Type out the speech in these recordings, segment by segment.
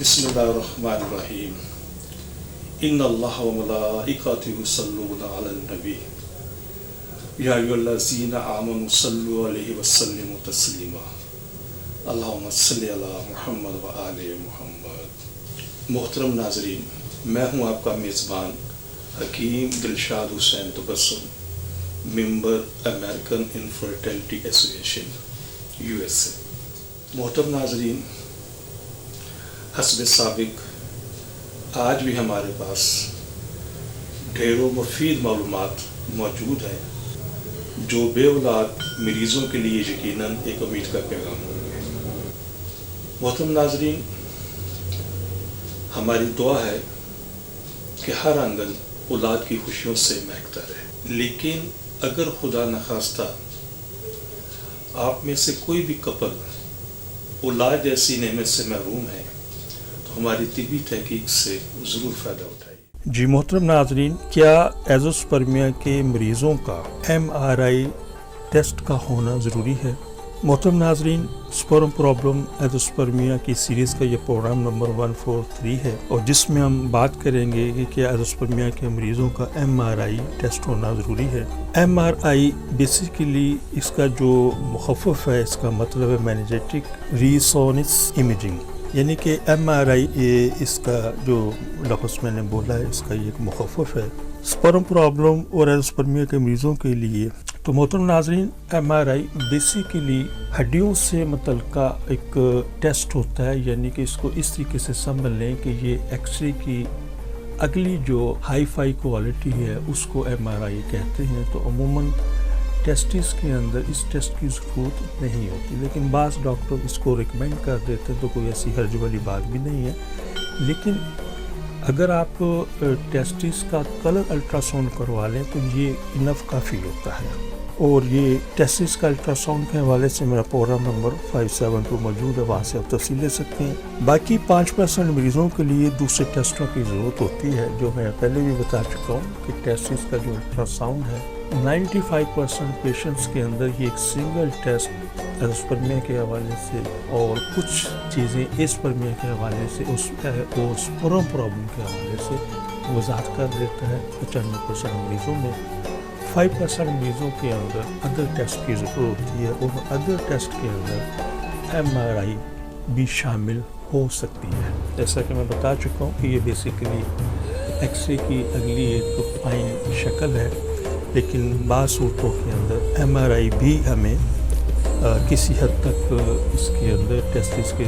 बिस्मिल्लाहिर्रहमानिर्रहीम। इन्नल्लाह व मलाइकतहु युसल्लूना अलन नबी या अय्युहल्लज़ीना आमनु सल्लु अलैहि व सल्लिमु तस्लीमा। अल्लाहुम्मा सल्लि अला मुहम्मद व आले मुहम्मद। मोहतरम नाज़रीन, मैं हूँ आपका मेज़बान Hakeem Dilshad Hussain Tabassum, member American infertility association USA। मोहतरम नाज़रीन, हस्ब साबिक आज भी हमारे पास ढेरों मुफीद मालूमात मौजूद हैं जो बेऔलाद मरीज़ों के लिए यकीनन एक उम्मीद का पैगाम होंगे। मोहतरम नाज़रीन, हमारी दुआ है कि हर आंगन औलाद की खुशियों से महकता रहे, लेकिन अगर खुदा नखास्ता आप में से कोई भी कपल औलाद जैसी नेमत से महरूम है तो हमारी तिबी तहकीक से ज़रूर फ़ायदा उठाइए। जी मोहतरम नाज़रीन, क्या एज़ोस्पर्मिया के मरीज़ों का MRI टेस्ट का होना ज़रूरी है? मोहतरम नाज़रीन, स्पर्म प्रॉब्लम एज़ोस्पर्मिया की सीरीज़ का ये प्रोग्राम नंबर 143 है और जिसमें हम बात करेंगे कि क्या एज़ोस्पर्मिया के मरीज़ों का MRI टेस्ट होना ज़रूरी है। MRI बेसिकली इसका जो मुख़फ़्फ़फ़ है, इसका मतलब है मैग्नेटिक रेजोनेंस इमेजिंग, यानी कि MRI ये इसका जो लफ्ज़ मैंने बोला है इसका ये एक मुख़फ़्फ़फ़ है स्पर्म प्रॉब्लम और एज़ोस्पर्मिया के मरीज़ों के लिए। तो मोहतरम नाज़रीन, MRI बेसिकली हड्डियों से मुतल्लिका एक टेस्ट होता है, यानी कि इसको इस तरीके से समझ लें कि ये एक्सरे की अगली जो हाई फाई क्वालिटी है उसको MRI कहते हैं। तो अमूमन टेस्टिस के अंदर इस टेस्ट की ज़रूरत नहीं होती, लेकिन बाज़ डॉक्टर इसको रिकमेंड कर देते हैं, तो कोई ऐसी हर्ज वाली बात भी नहीं है। लेकिन अगर आप टेस्टिस का कलर अल्ट्रासाउंड करवा लें तो ये इनफ काफ़ी होता है। और ये टेस्टिस का अल्ट्रासाउंड के हवाले से मेरा प्रोग्राम नंबर 572 मौजूद है, वहाँ से आप तफसील ले सकते हैं। बाकी 5% मरीज़ों के लिए दूसरे टेस्टों की ज़रूरत होती है, जो मैं पहले भी बता चुका हूँ कि टेस्टिस का जो अल्ट्रासाउंड है 95% पेशेंट्स के अंदर ये एक सिंगल टेस्ट एज़ोस्पर्मिया के हवाले से और कुछ चीज़ें एस्पर्मिया के हवाले से और स्पर्म प्रॉब्लम के हवाले से वजाहत कर देता है। 95% मरीज़ों में 5% मरीज़ों के अंदर अदर टेस्ट की ज़रूरत होती है और अदर टेस्ट के अंदर MRI भी शामिल हो सकती है। जैसा कि मैं बता चुका हूँ कि ये बेसिकली एक्सरे की अगली एक फाइन शक्ल है, लेकिन बाज़ सूरतों के अंदर MRI भी हमें किसी हद तक इसके अंदर टेस्टिस के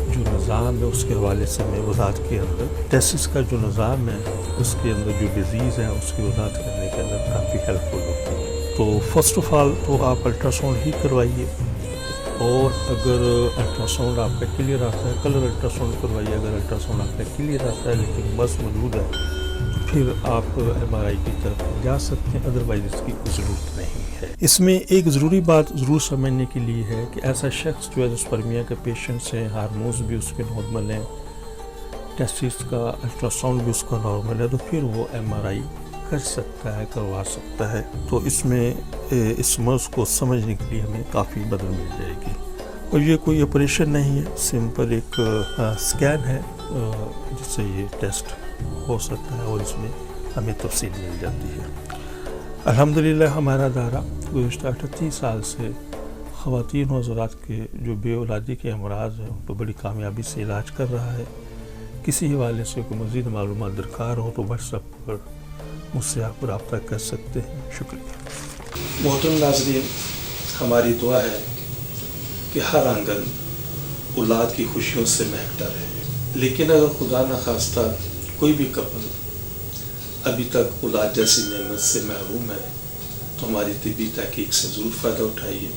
जो निज़ाम है उसके हवाले से मैं वजाहत के अंदर टेस्टिस का जो निज़ाम है उसके अंदर जो डिज़ीज़ है उसकी वजाहत करने के अंदर काफ़ी हेल्पफुल होती है। तो फर्स्ट ऑफ़ ऑल तो आप अल्ट्रासाउंड ही करवाइए, और अगर अल्ट्रासाउंड आपका क्लियर आता है कलर अल्ट्रासाउंड करवाइए। अगर अल्ट्रासाउंड आपका क्लियर आता है लेकिन बस मौजूद है तो फिर आप MRI की तरफ जा सकते हैं, अदरवाइज़ इसकी कोई ज़रूरत नहीं है। इसमें एक ज़रूरी बात ज़रूर समझने के लिए है कि ऐसा शख्स जो एज़ोस्पर्मिया के पेशेंट्स हैं, हार्मोन्स भी उसके नॉर्मल हैं, टेस्टिस का अल्ट्रासाउंड भी उसका नॉर्मल है, तो फिर वो MRI कर सकता है, करवा सकता है। तो इसमें इस मर्ज़ को समझने के लिए हमें काफ़ी मदद मिल जाएगी। और ये कोई ऑपरेशन नहीं है, सिंपल एक स्कैन है जिससे ये टेस्ट हो सकता है और इसमें हमें तफसील मिल जाती है। अल्हम्दुलिल्लाह हमारा दायरा गुज़श्ता 38 साल से ख़वातीन और हज़रात के जो बेऔलादी के अमराज़ हैं उन पर बड़ी कामयाबी से इलाज कर रहा है। किसी हवाले से कोई मज़ीद मालूमात दरकार हो तो व्हाट्सएप पर मुझसे आप रब्ता कर सकते हैं। शुक्रिया। मोहतरम नाज़रीन, हमारी दुआ है कि हर आंगन औलाद की खुशियों से महकता रहे, लेकिन अगर खुदा न खास्ता कोई भी कपल अभी तक औलाद जैसी नेमत से महरूम है तो हमारी तिब्बी तहकीक से ज़रूर फ़ायदा उठाइए।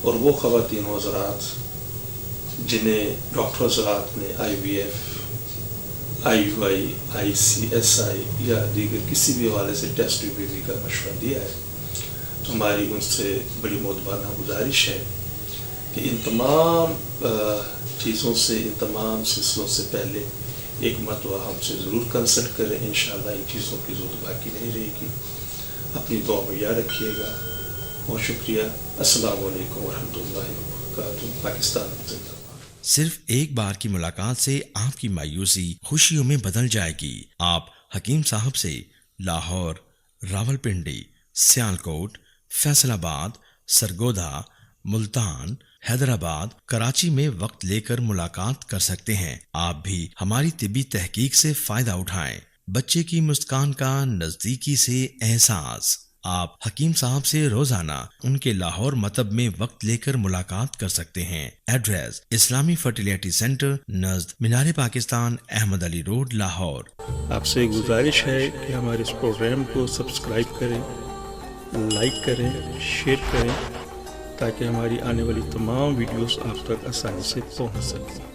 और वो ख़वातीन और हज़रात जिन्हें डॉक्टर हज़रात ने IVF, IUI, ICSI या दीगर किसी भी हवाले से टेस्ट बेबी का मशवरा दिया है, तो हमारी उनसे बड़ी मोहब्बाना गुजारिश है कि इन तमाम चीज़ों से, इन तमाम सिलसिलों से पहले एक मरतबा हमसे ज़रूर कंसल्ट करें। इंशाअल्लाह इन चीज़ों की ज़रूरत बाकी नहीं रहेगी। अपनी दुआ में याद रखिएगा। बहुत शुक्रिया। अस्सलामु अलैकुम व रहमतुल्लाहि व बरकातुहू। पाकिस्तान जिंदाबाद। صرف ایک بار کی ملاقات سے آپ کی مایوسی خوشیوں میں بدل جائے گی۔ آپ حکیم صاحب سے لاہور، راولپنڈی، سیالکوٹ، فیصل آباد، سرگودا، ملتان، حیدرآباد، کراچی میں وقت لے کر ملاقات کر سکتے ہیں۔ آپ بھی ہماری طبی تحقیق سے فائدہ اٹھائیں۔ بچے کی مسکان کا نزدیکی سے احساس۔ آپ حکیم صاحب سے روزانہ ان کے لاہور مطب میں وقت لے کر ملاقات کر سکتے ہیں۔ ایڈریس اسلامی فرٹیلیٹی سینٹر نزد مینار پاکستان، احمد علی روڈ، لاہور۔ آپ سے گزارش ہے کہ ہمارے اس پروگرام کو سبسکرائب کریں، لائک کریں، شیئر کریں، تاکہ ہماری آنے والی تمام ویڈیوز آپ تک آسانی سے پہنچ سکیں۔